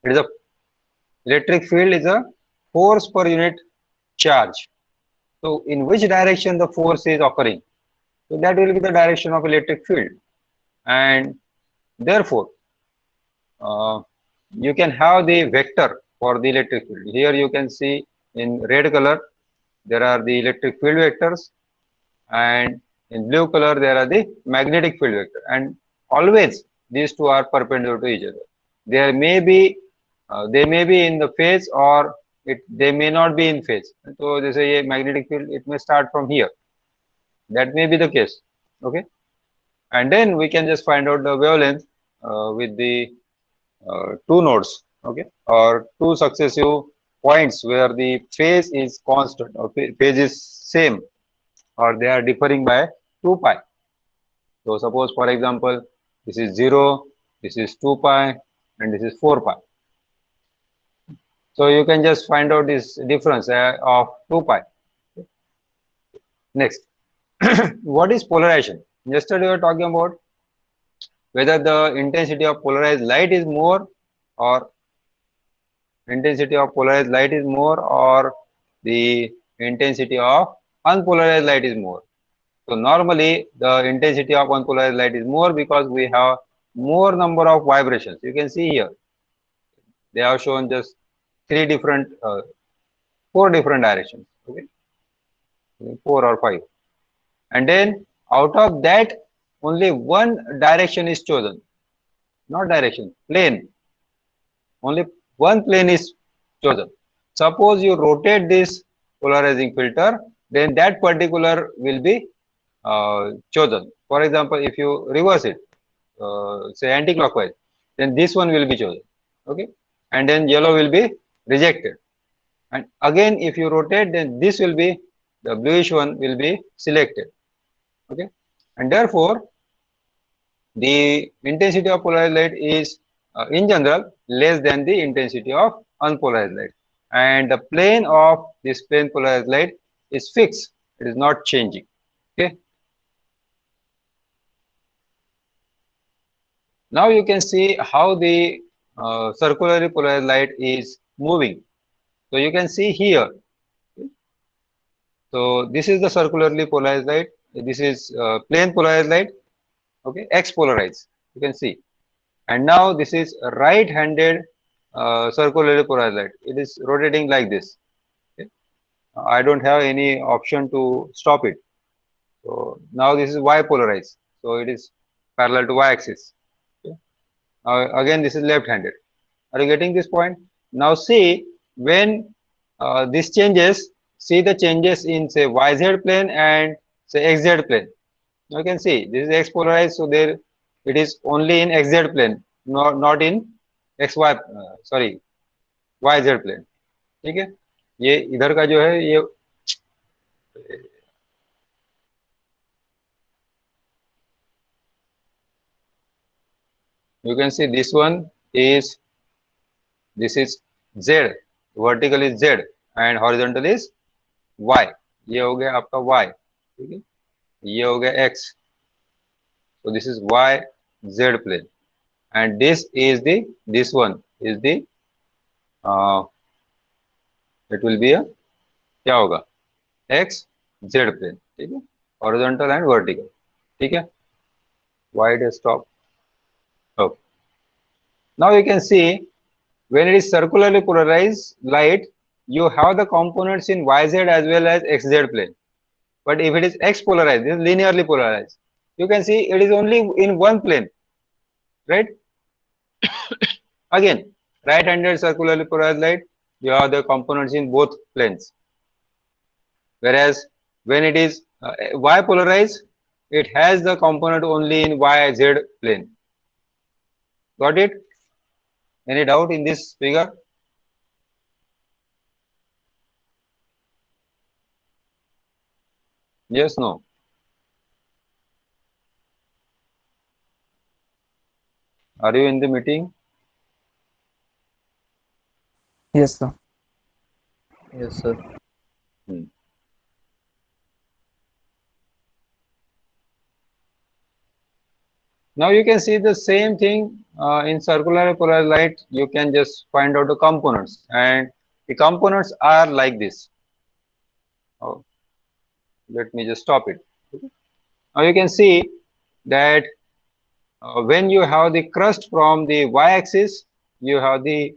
It is a electric field is a force per unit charge. So in which direction the force is occurring? So that will be the direction of electric field, and therefore uh, you can have the vector for the electric field. Here you can see in red color there are the electric field vectors, and in blue color there are the magnetic field vector, and always these two are perpendicular to each other. There may be they may be in the phase, or they may not be in phase. So they say a magnetic field, it may start from here. That may be the case. Okay, and then we can just find out the wavelength with the two nodes. Okay, or two successive points where the phase is constant or phase is same, or they are differing by 2 pi. So suppose for example, this is 0, this is 2 pi, and this is 4 pi. So you can just find out this difference of 2 pi. Next, what is polarization? Yesterday we were talking about whether the intensity of polarized light is more, or the intensity of unpolarized light is more. So normally the intensity of unpolarized light is more because we have more number of vibrations. You can see here they have shown just four different directions. Okay, four or five, and then out of that only one direction is chosen. Not direction, plane. Only one plane is chosen. Suppose you rotate this polarizing filter, then that particular will be chosen. For example, if you reverse it, say anti-clockwise, then this one will be chosen. Okay, and then yellow will be rejected. And again, if you rotate, then this will be the bluish one will be selected. Okay, and therefore the intensity of polarized light is in general less than the intensity of unpolarized light, and the plane of this plane polarized light is fixed, it is not changing. Okay, now you can see how the circularly polarized light is moving. So you can see here, so this is the circularly polarized light, this is plane polarized light. Okay, x polarized, you can see. And now this is right handed circularly polarized light, it is rotating like this. Okay? I don't have any option to stop it. So now this is y polarized, so it is parallel to y axis. Okay? Again this is left handed. Are you getting this point? Now see, when this changes, see the changes in say yz plane and say xz plane. You can see this is x polarized, so there it is only in xz plane, not in xy sorry yz plane. ठीक है, ये इधर का जो है ये you can see this one is, this is z, vertical is z and horizontal is y. ये हो गया आपका y, ठीक है, ये हो गया x. So this is y z plane, and this one is the uh, it will be a क्या होगा x z plane. ठीक है, horizontal and vertical. ठीक है, why it has stopped? Okay, now you can see when it is circularly polarized light, you have the components in yz as well as xz plane. But if it is x polarized, this is linearly polarized, you can see it is only in one plane, right? Again, right-handed circularly polarized light, you have the components in both planes. Whereas when it is y polarized, it has the component only in yz plane. Got it? Any doubt in this figure? Yes, no? Are you in the meeting? Yes, sir. Yes, sir. Hmm. Now you can see the same thing in circular polarized light. You can just find out the components, and the components are like this. Oh, let me just stop it. Now you can see that when you have the crust from the y-axis, you have the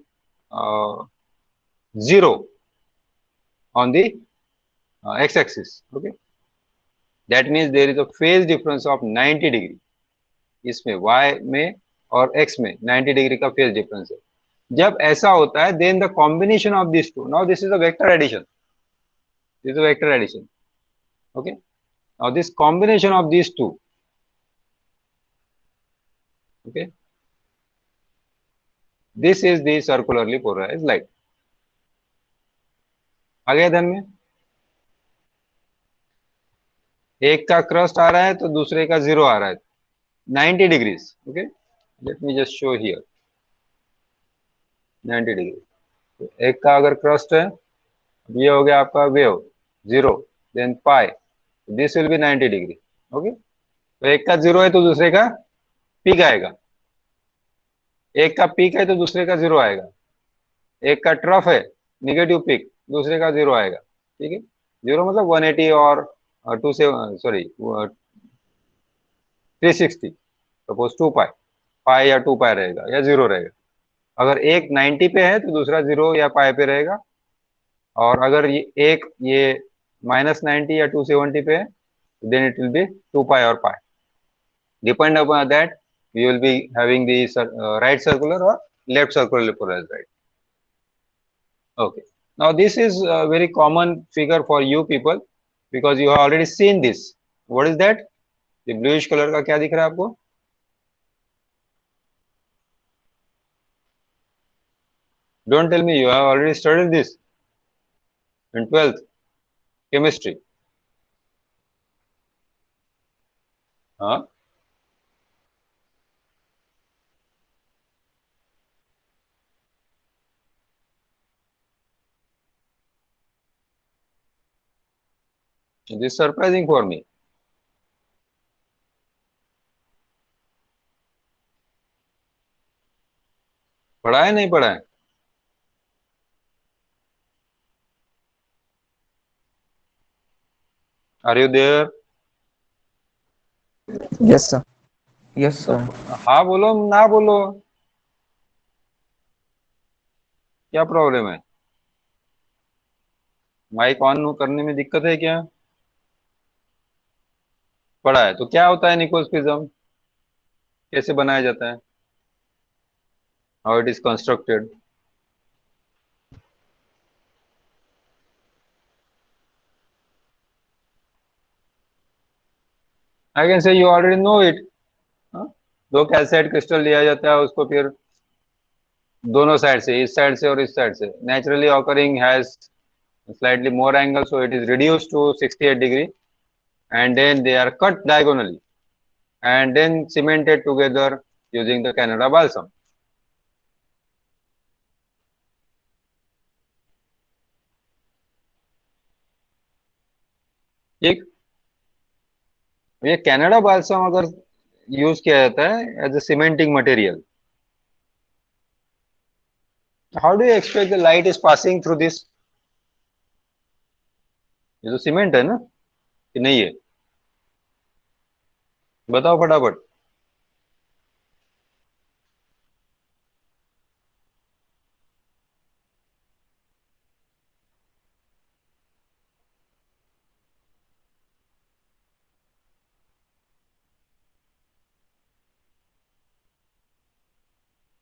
uh, 0 on the x-axis. Okay, that means there is a phase difference of 90 degree. इसमें y में और x में 90 degree का phase difference है. जब ऐसा होता है, then the combination of these two, now this is a vector addition, this is a vector addition. Okay, now this combination of these two, okay, this is the circularly polarized light. आ गया ध्यान में? एक का crust आ रहा है तो दूसरे का 0 आ रहा है, 90 degrees. Okay, let me just show here 90 degree. तो एक का अगर क्रस्ट है, ये हो गया आपका wave 0, then pi, this will be 90 degree. Okay, तो एक का 0 है तो दूसरे का पीक आएगा, एक का पीक है तो दूसरे का 0 आएगा, एक का ट्रफ है निगेटिव पीक, दूसरे का 0 आएगा. ठीक है, 0 मतलब 180 और 2 से सॉरी 360, सपोज 2 पाई, पाई या 2 पाई रहेगा या 0 रहेगा. अगर एक 90 पे है तो दूसरा 0 या पाई पे रहेगा, और अगर ये -90 या 270 पे है, then it will be 2 pi or pi. Depend upon that, we will be having the right circular or left circular polarized light. Okay. Now this is a very common figure for you people because you have already seen this. What is that? The bluish color का क्या दिख रहा है आपको? Don't tell me you have already studied this in 12th chemistry. हाँ. This is surprising for me. पढ़ा है नहीं पढ़ा है? Are you there? Yes, sir. Yes, sir. हाँ बोलो ना बोलो, क्या प्रॉब्लम है? माइक ऑन करने में दिक्कत है क्या? पढ़ा है तो क्या होता है निकोल्स प्रिज्म, कैसे बनाया जाता है, how it is constructed? I can say you already know it. दो कैल्साइट क्रिस्टल लिया जाता है, उसको फिर दोनों साइड से, इस साइड से और इस साइड से, naturally occurring has slightly more angle, so it is reduced to 68 degree, and then they are cut diagonally and then cemented together using the Canada balsam. ठीक, ये कैनेडा बाल्सम अगर use किया जाता है as a cementing material, how do you expect the light is passing through this? ये तो cement है ना कि नहीं है? बताओ फटाफट.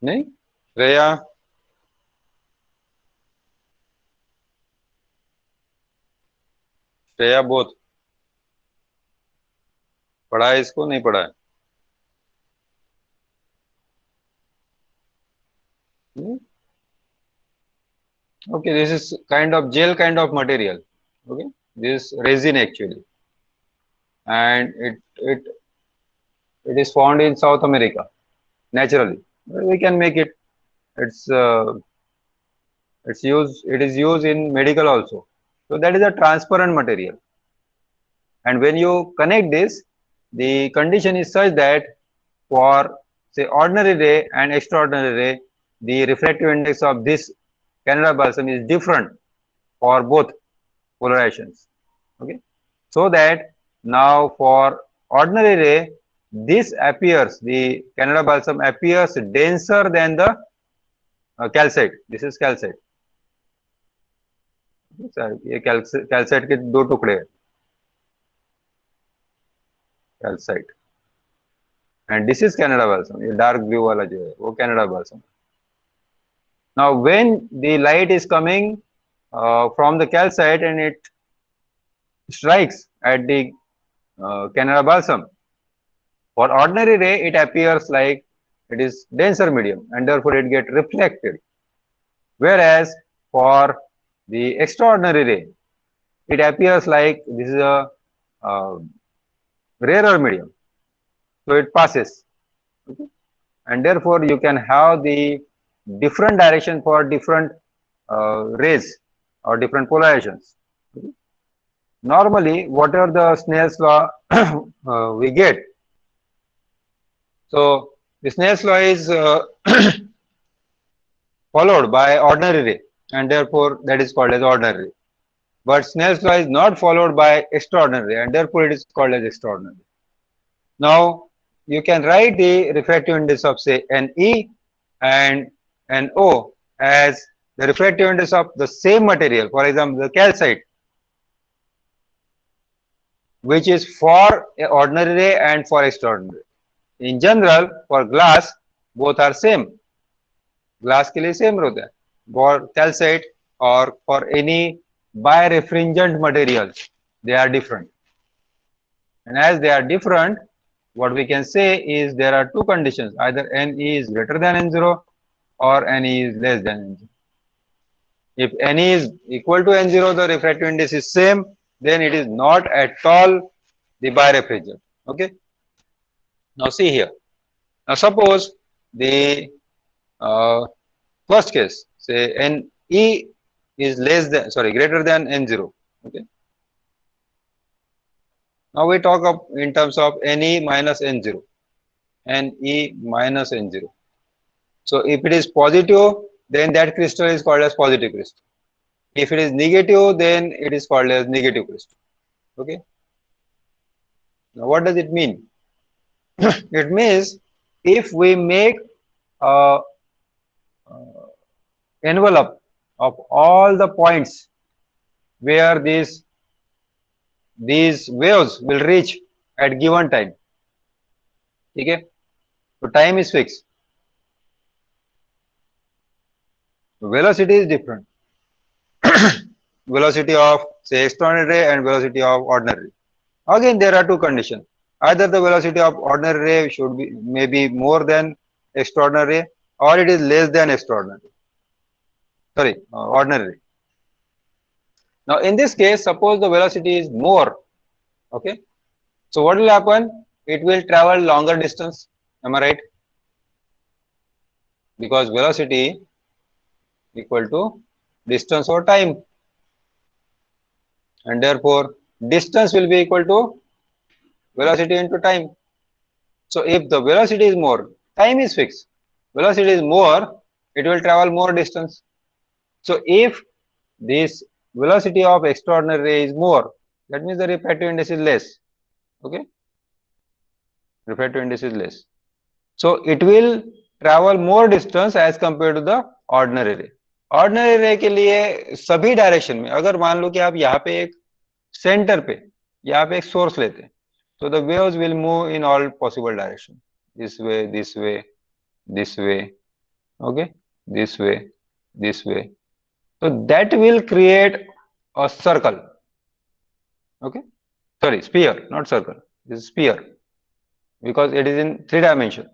नहीं श्रेया? श्रेया बोथ पढ़ा है इसको, नहीं पढ़ा है? Okay, this is kind of gel kind of material. Okay, this is resin actually, and it is found in South America naturally. We can make it. It's it is used in medical also. So that is a transparent material, and when you connect this, the condition is such that for say ordinary ray and extraordinary ray, the refractive index of this Canada balsam is different for both polarizations. Okay, so that now for ordinary ray, this appears, the Canada balsam appears denser than the calcite. This is calcite. ये calcite के दो टुकड़े हैं, calcite, and this is Canada balsam. ये dark blue वाला जो है वो Canada balsam. Now when the light is coming from the calcite and it strikes at the Canada balsam, for ordinary ray it appears like it is denser medium and therefore it get reflected. Whereas for the extraordinary ray, it appears like this is a rarer medium, so it passes. Okay? And therefore you can have the different direction for different rays or different polarizations. Okay? Normally, whatever the Snell's law we get, so the Snell's law is followed by ordinary ray, and therefore that is called as ordinary ray. But Snell's law is not followed by extraordinary ray, and therefore it is called as extraordinary. Now you can write the refractive index of say Ne and No as the refractive index of the same material, for example the calcite, which is for ordinary ray and for extraordinary. In general, for glass, both are same. Glass के लिए same होता है. For calcite or for any birefringent materials, they are different. And as they are different, what we can say is there are two conditions: either Ne is greater than N0 or Ne is less than N0. If Ne is equal to N0, the refractive index is same, then it is not at all the birefringent. Okay. Now see here. Now suppose the first case, say Ne is greater than N0. Okay. Now we talk of in terms of Ne minus N0. Ne minus N0. So if it is positive, then that crystal is called as positive crystal. If it is negative, then it is called as negative crystal. Okay. Now what does it mean? It means if we make a envelope of all the points where these waves will reach at given time. Okay, so time is fixed. Velocity is different. Velocity of say extraordinary ray and velocity of ordinary. Again, there are two conditions. Either the velocity of ordinary ray should be maybe more than extraordinary ray, or it is less than extraordinary. Sorry, ordinary. Now, in this case, suppose the velocity is more. Okay, so what will happen? It will travel longer distance. Am I right? Because velocity equal to distance over time, and therefore distance will be equal to velocity into time. So if the velocity is more, time is fixed. Velocity is more, it will travel more distance. So if this velocity of extraordinary ray is more, that means the refractive index is less. Okay, refractive index is less. So it will travel more distance as compared to the ordinary ray. Ordinary रे के लिए सभी direction में, अगर मान लो कि आप यहाँ पे एक सेंटर पे यहाँ पे एक सोर्स लेते हैं, तो the waves will move in all possible direction, this way, this way, this way, okay, this way, this way. So that will create a circle. Okay, sorry, sphere, not circle. This is sphere because it is in 3 dimension.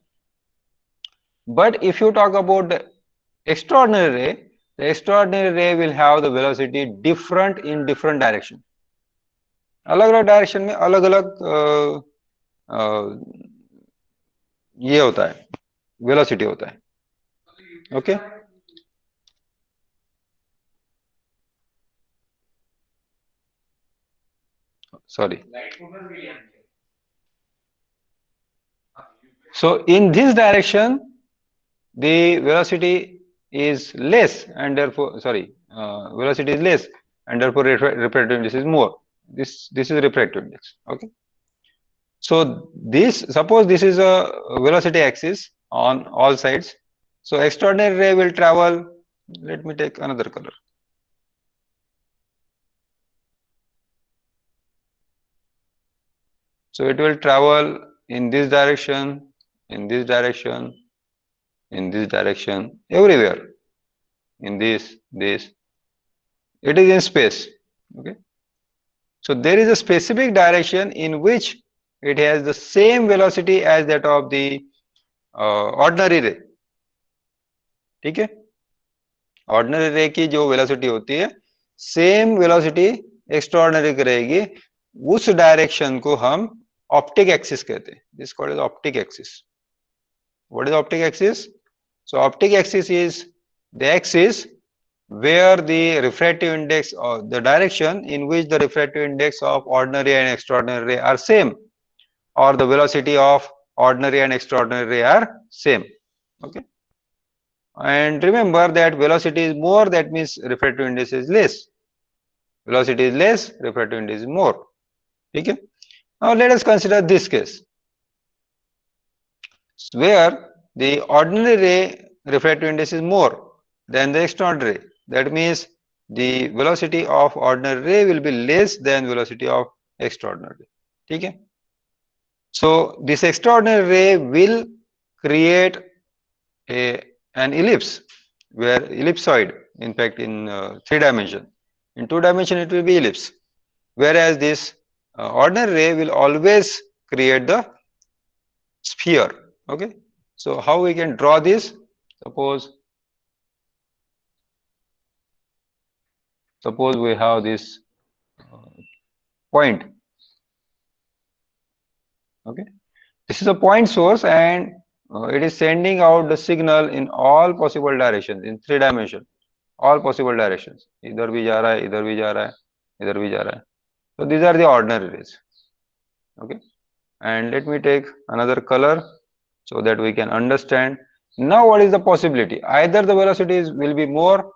But if you talk about the extraordinary ray, the extraordinary ray will have the velocity different in different direction. अलग-अलग direction में अलग-अलग ये होता है, velocity होता है. Okay, sorry, So in this direction, the velocity is less, and therefore, velocity is less, and therefore refractive index is more. This is refractive index. Okay. So suppose this is a velocity axis on all sides. So extraordinary ray will travel. Let me take another color. So it will travel in this direction, in this direction, in this direction, everywhere. In this. It is in space. Okay. So there is a specific direction in which it has the same velocity as that of the ordinary ray. ठीक है? Ordinary रे की जो velocity होती है same velocity extraordinary की रहेगी. उस डायरेक्शन को हम ऑप्टिक एक्सिस कहते हैं. This called as optic axis. What is optic axis? So optic axis is the axis where the refractive index or the direction in which the refractive index of ordinary and extraordinary ray are same, or the velocity of ordinary and extraordinary ray are same. Okay. And remember that velocity is more, that means refractive index is less. Velocity is less, refractive index is more. Okay. Now let us consider this case where the ordinary ray refractive index is more than the extraordinary ray. That means the velocity of ordinary ray will be less than velocity of extraordinary ray. ठीक है? So this extraordinary ray will create an ellipse, where ellipsoid, in fact in 3 dimension. In 2 dimension it will be ellipse, whereas this ordinary ray will always create the sphere. Okay. So how we can draw this? Suppose we have this point. Okay, this is a point source, and it is sending out the signal in all possible directions in 3 dimension. All possible directions. इधर भी जा रहा है, इधर भी जा रहा है, इधर भी जा रहा है. So these are the ordinary rays. Okay, and let me take another color so that we can understand. Now what is the possibility? Either the velocities will be more.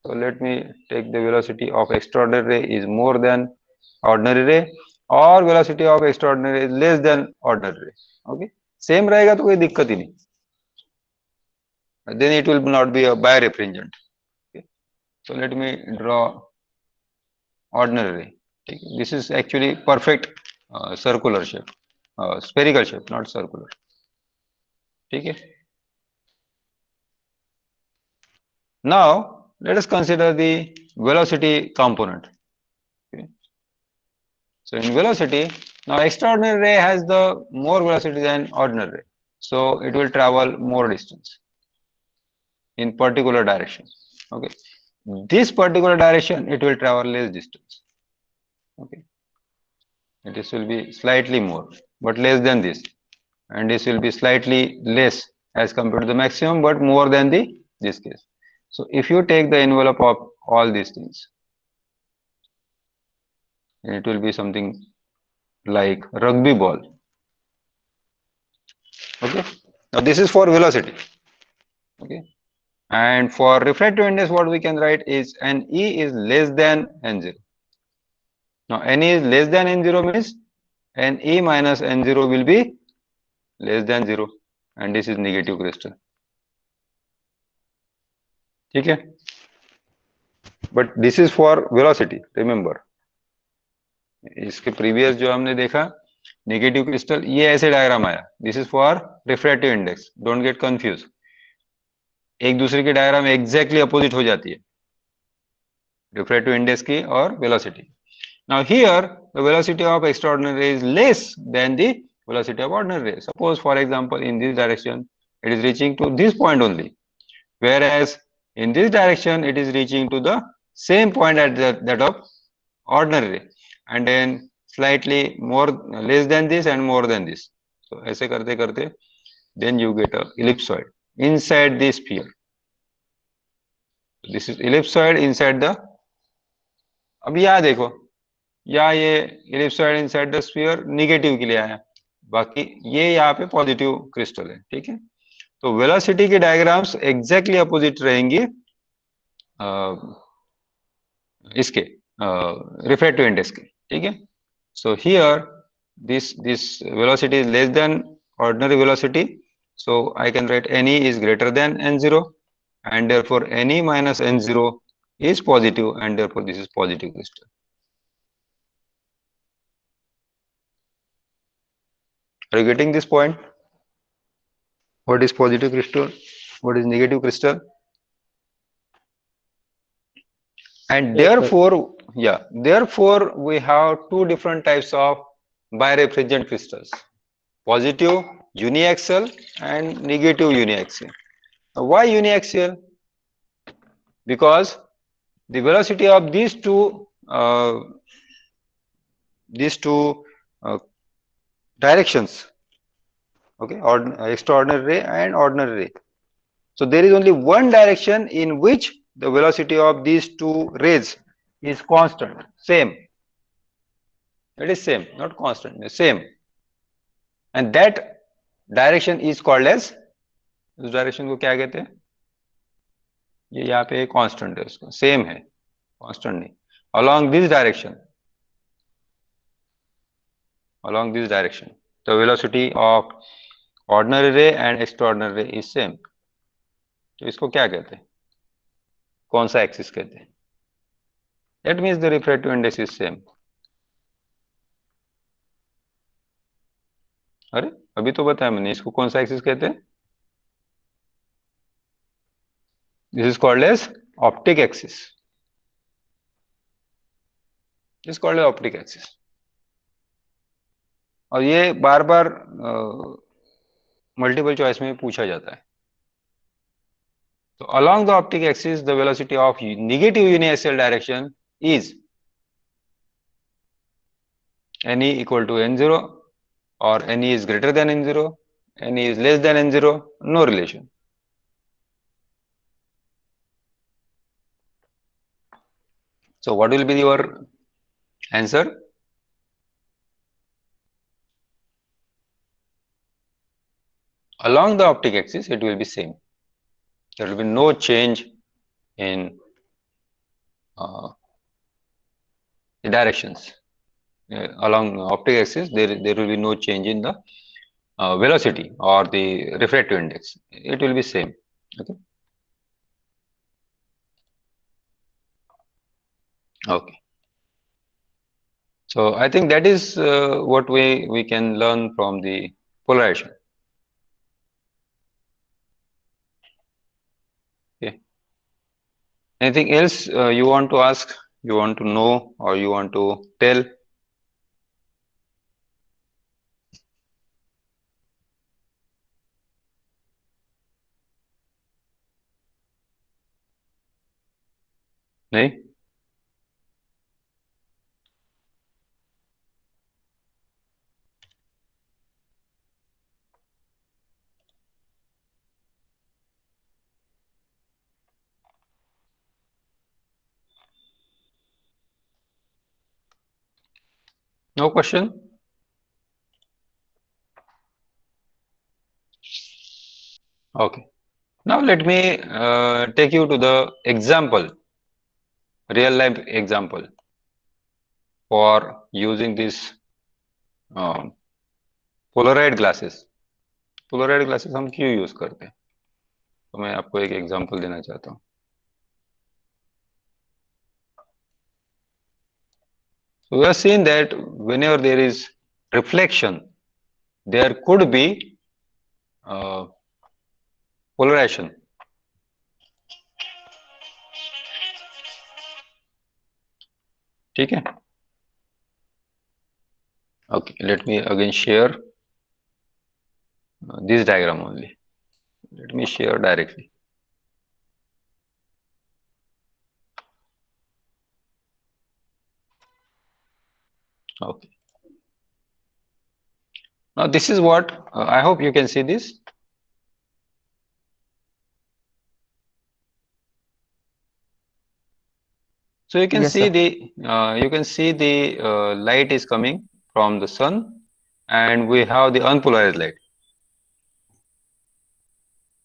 So let me take the velocity of extraordinary ray is more than ordinary ray, or velocity of extraordinary ray is less than ordinary ray. Okay, same रहेगा तो कोई दिक्कत ही नहीं. Then it will not be a birefringent. Okay, so let me draw ordinary ray. Okay. This is actually perfect circular shape, spherical shape, not circular. Okay. Now let us consider the velocity component. Okay. So in velocity, now extraordinary ray has the more velocity than ordinary ray, so it will travel more distance in particular direction. Okay, this particular direction it will travel less distance. Okay, this will be slightly more but less than this, and this will be slightly less as compared to the maximum but more than this case. So if you take the envelope of all these things, it will be something like rugby ball. Okay, now this is for velocity. Okay, and for refractive index what we can write is NE is less than N0. Now NE is less than N0 means NE minus N0 will be less than 0, and this is negative crystal. ठीक है, but this is for velocity. Remember, इसके previous जो हमने देखा negative crystal, ये ऐसे diagram आया. This is for refractive index. Don't get confused. एक दूसरे की डायग्राम exactly opposite हो जाती है, refractive index की और velocity. Now here the velocity of extraordinary ray is less than the velocity of ordinary ray. Suppose for example in this direction it is reaching to this point only, whereas in this direction it is reaching to the same point at that of ordinary ray, and then slightly more less than this and more than this. So ऐसे करते करते then you get a ellipsoid inside the sphere. This is ellipsoid inside the. अब यहाँ देखो, या ये ellipsoid inside the sphere negative के लिए आया, बाकी ये यहाँ पे पॉजिटिव क्रिस्टल है, ठीक है। तो वेलोसिटी की डायग्राम्स एग्जैक्टली अपोजिट रहेंगी इसके रिफ्रैक्टिव इंडेक्स के, ठीक है। So here this velocity is less than ordinary velocity, so I can write ne is greater than n0, and therefore ne minus n0 is positive, and therefore this is positive crystal. Are you getting this point? What is positive crystal? What is negative crystal? And Yes, sir. therefore we have two different types of birefringent crystals: positive uniaxial and negative uniaxial. Now, why uniaxial? Because the velocity of these two directions, okay, extraordinary ray and ordinary ray. So there is only one direction in which the velocity of these two rays is constant, same. It is same, not constant, same. And that direction is called as, उस direction को क्या कहते हैं? ये यहाँ पे constant है, उसका सेम है, कांस्टेंट नहीं. Along this direction, the velocity of ordinary ray and extraordinary ray is same. तो इसको क्या कहते हैं? कौन सा एक्सिस कहते हैं? That means the refractive index is same. अरे अभी तो बताया मैंने, इसको कौन सा एक्सिस कहते हैं? This is called as optic axis. This is called as optic axis. और ये बार बार मल्टीपल चॉइस में पूछा जाता है. So along the optic axis, the velocity of negative uniaxial direction is ne equal to n0, or ne is greater than n0, ne is less than n0, no relation. So what will be your answer? Along the optic axis, it will be same. There will be no change in the directions. Along optic axis, there will be no change in the velocity or the refractive index. It will be same. Okay. Okay. So I think that is what we can learn from the polarization. Okay. Anything else you want to ask, you want to know, or you want to tell? नहीं? No question? Okay. Now let me take you to the example, real life example for using this Polaroid glasses. Polaroid glasses हम क्यों use करते हैं, तो मैं आपको एक example देना चाहता हूँ. So we have seen that whenever there is reflection, there could be polarization. ठीक है. Okay, let me again share this diagram only. Let me share directly. Okay. Now this is what I hope you can see this. So you can Yes, see sir. the light is coming from the sun, and we have the unpolarized light.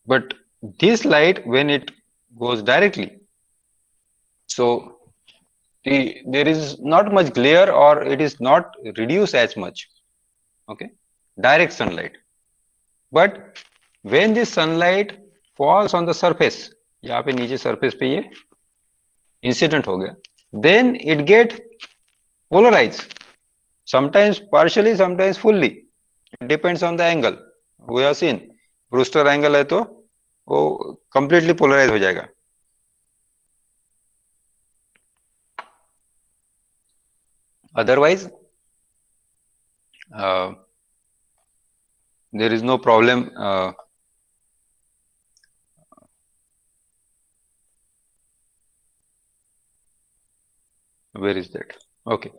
But this light, when it goes directly, so there is not much glare, or it is not reduced as much. Okay, direct sunlight. But when this sunlight falls on the surface, यहाँ पे नीचे surface पे ये incident हो गया, then it get polarized. Sometimes partially, sometimes fully. It depends on the angle. We have seen Brewster angle है तो वो completely polarized हो जाएगा. Otherwise, there is no problem. Where is that? Okay.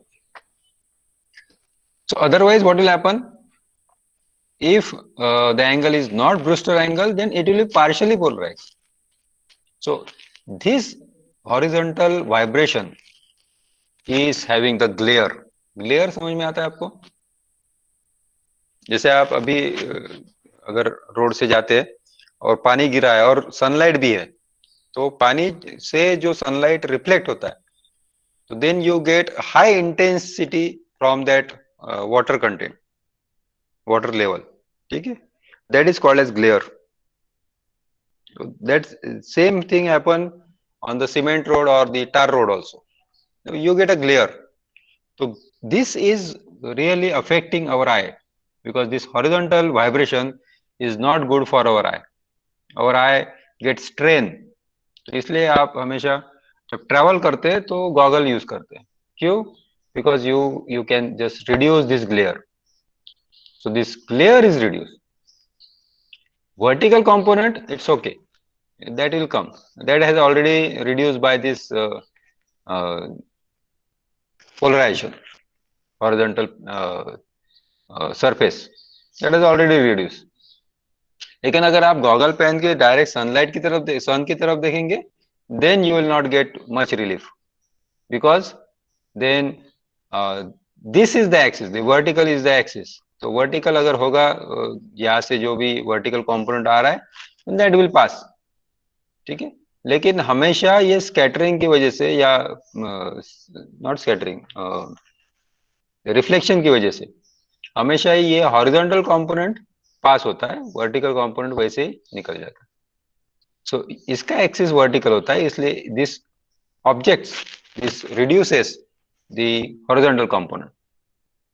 So otherwise, what will happen? If the angle is not Brewster angle, then it will be partially polarized. So this horizontal vibration is having the glare. Glare समझ में आता है आपको? जैसे आप अभी अगर road से जाते हैं और पानी गिरा है और सनलाइट भी है, तो पानी से जो सनलाइट रिफ्लेक्ट होता है, तो then you get high intensity from that water content, water level. ठीक है, that is called as glare. That same thing happen on the cement road और the tar road also. You get a glare. So this is really affecting our eye, because this horizontal vibration is not good for our eye. Our eye gets strain. तो इसलिए आप हमेशा जब travel करते हैं तो goggle use करते हैं. क्यों? Because you can just reduce this glare. So this glare is reduced. Vertical component, it's okay, that will come. That has already reduced by this polarization, horizontal surface, that is already reduced. लेकिन अगर आप goggle पहन के direct sunlight की तरफ सन की तरफ देखेंगे, then you will not get much relief, because then this is the axis, the vertical is the axis. तो वर्टिकल अगर होगा, यहाँ से जो भी वर्टिकल कंपोनेंट आ रहा है, दैट विल पास. ठीक है, लेकिन हमेशा ये स्कैटरिंग की वजह से, या नॉट स्कैटरिंग, रिफ्लेक्शन की वजह से हमेशा ही ये हॉरिजॉन्टल कंपोनेंट पास होता है, वर्टिकल कंपोनेंट वैसे ही निकल जाता है. सो इसका एक्सिस वर्टिकल होता है, इसलिए this objects, this reduces the horizontal component.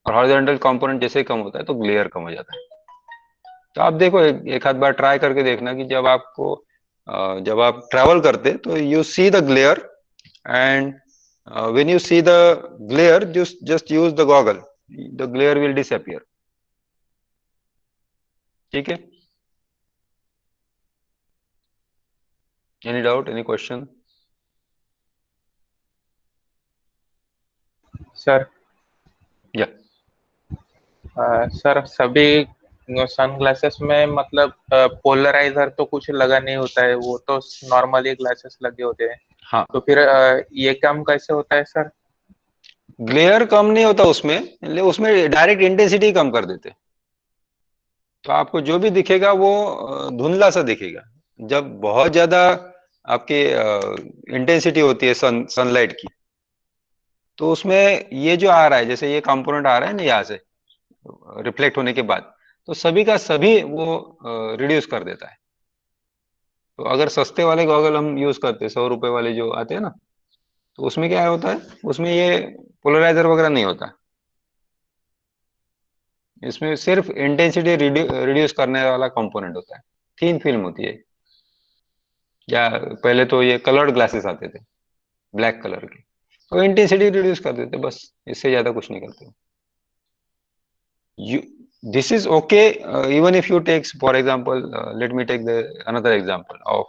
और हॉरिजॉन्टल कंपोनेंट जैसे कम होता है तो ग्लेयर कम हो जाता है. तो आप देखो, एक आध बार ट्राई करके देखना कि जब आप ट्रैवल करते तो you see the glare, and when you see the glare, just use the goggle, the glare will disappear. ठीक है, any doubt, any question? Sir, या सर सभी सनग्लासेस में मतलब पोलराइजर तो कुछ लगा नहीं होता है, वो तो नॉर्मली ग्लासेस लगे होते हैं. हाँ, तो फिर ये काम कैसे होता है सर? ग्लेयर कम नहीं होता उसमें, उसमें डायरेक्ट इंटेंसिटी कम कर देते. तो आपको जो भी दिखेगा वो धुंधला सा दिखेगा. जब बहुत ज्यादा आपकी इंटेंसिटी होती है सनलाइट की, तो उसमें ये जो आ रहा है, जैसे ये कंपोनेंट आ रहा है ना यहाँ से रिफ्लेक्ट होने के बाद, तो सभी का सभी वो रिड्यूस कर देता है. तो अगर सस्ते वाले गॉगल हम यूज करते हैं, 100 रुपए वाले जो आते हैं ना, तो उसमें क्या होता है, उसमें ये पोलराइजर वगैरह नहीं होता. इसमें सिर्फ इंटेंसिटी रिड्यूस करने वाला कंपोनेंट होता है, थीन फिल्म होती है. या पहले तो ये कलर्ड ग्लासेस आते थे, ब्लैक कलर के, तो इंटेंसिटी रिड्यूस कर देते बस, इससे ज्यादा कुछ नहीं करते. This is okay, even if you take, for example, let me take another example of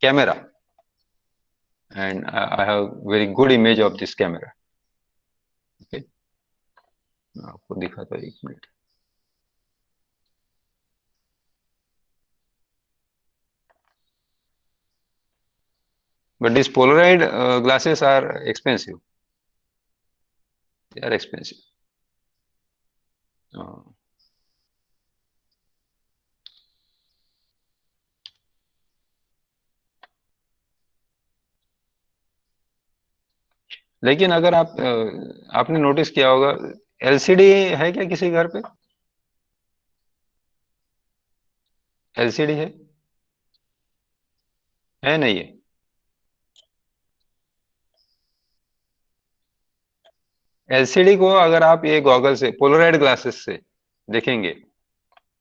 camera, and I have very good image of this camera. Okay, आपको दिखाता हूँ, एक minute. But these polarized glasses are expensive. They are expensive. लेकिन अगर आप आपने notice किया होगा, एलसीडी है क्या किसी घर पे? एलसीडी है नहीं है? एलसीडी को अगर आप ये गॉगल से, पोलराइड ग्लासेस से देखेंगे,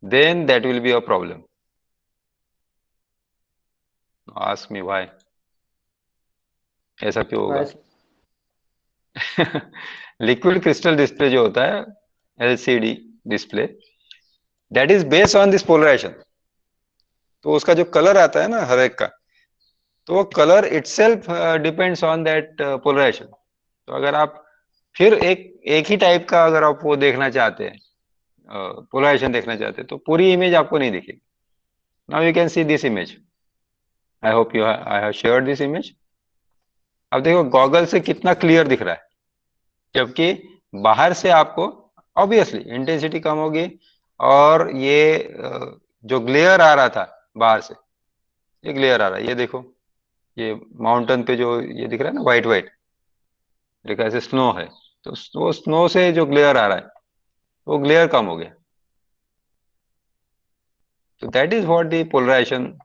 then that will be a problem. Ask me why, ऐसा क्यों होगा? लिक्विड क्रिस्टल डिस्प्ले जो होता है, LCD display, that is based on this polarization. तो उसका जो कलर आता है ना हर एक का, तो वो colour itself depends on that polarization. तो अगर आप फिर एक ही टाइप का अगर आप वो देखना चाहते हैं, पोलराइजेशन देखना चाहते हैं, तो पूरी इमेज आपको नहीं दिखेगी। Now you can see this image, I hope you I have shared this image. अब देखो गॉगल से कितना क्लियर दिख रहा है, जबकि बाहर से आपको ऑब्वियसली इंटेंसिटी कम होगी, और ये जो ग्लेयर आ रहा था बाहर से, ये ग्लेयर आ रहा है, ये देखो, ये माउंटेन पे जो ये दिख रहा है ना, व्हाइट व्हाइट, देखा ऐसे स्नो है, तो वो स्नो से जो ग्लेयर आ रहा है, वो ग्लेयर कम हो गया। तो that is what the polarization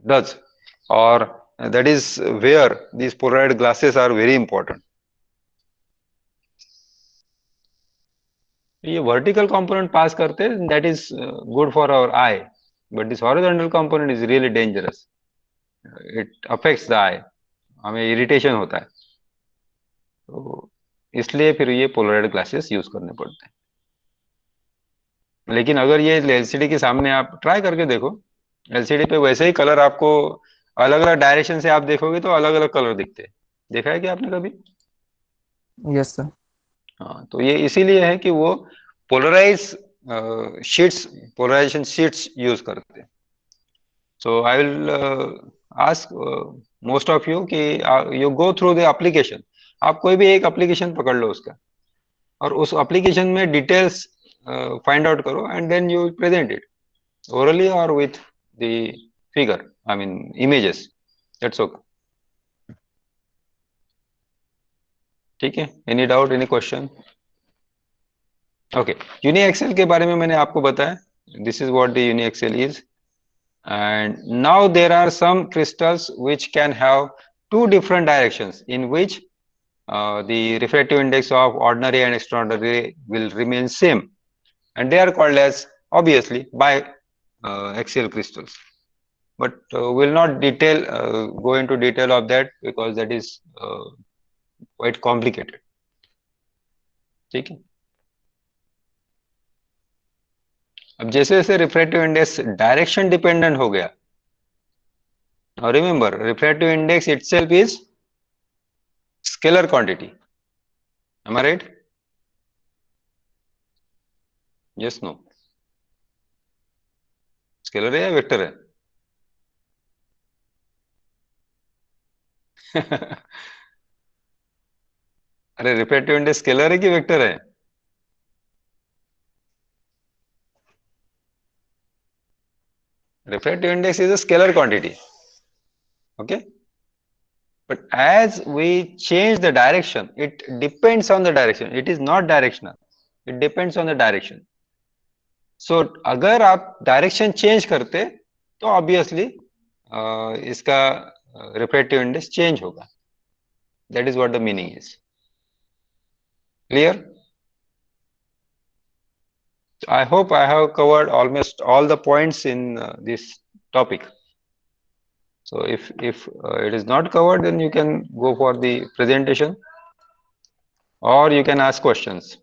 does, or that is where these polarized glasses are very important. ये वर्टिकल कंपोनेंट पास करते हैं, that is good for our eye, but this horizontal component is really dangerous, it affects the eye, हमें irritation होता है। तो इसलिए फिर ये पोलराइज्ड ग्लासेस यूज करने पड़ते हैं। लेकिन अगर ये एलसीडी के सामने आप ट्राई करके देखो, एलसीडी पे वैसे ही कलर आपको अलग अलग डायरेक्शन से आप देखोगे तो अलग अलग कलर दिखते हैं। देखा है कि आपने कभी? Yes, sir. हाँ, तो ये इसीलिए है कि वो polarize sheets, polarization sheets use करते हैं। So I will ask most of you कि you go through the application. आप कोई भी एक एप्लीकेशन पकड़ लो उसका, और उस एप्लीकेशन में डिटेल्स फाइंड आउट करो, and then you present it orally or with the figure, I mean images, that's okay. ठीक है, any doubt, any question? Okay, uniaxial के बारे में मैंने आपको बताया, this is what the uniaxial is, and now there are some crystals which can have two different directions in which the refractive index of ordinary and extraordinary will remain same, and they are called as obviously by axial crystals. But we'll not go into detail of that, because that is quite complicated. ठीक है, अब जैसे जैसे refractive index direction dependent हो गया, और remember refractive index itself is scalar quantity, am I right? yes, no? Scalar है या वेक्टर है? अरे रिफ्रैक्टिव इंडेक्स स्केलर है कि वेक्टर है? Refractive index is a scalar quantity, okay? But as we change the direction, it depends on the direction. It is not directional. It depends on the direction. So अगर आप direction change करते तो obviously इसका refractive index change होगा. That is what the meaning is. Clear? I hope I have covered almost all the points in this topic. So if it is not covered, then you can go for the presentation, or you can ask questions.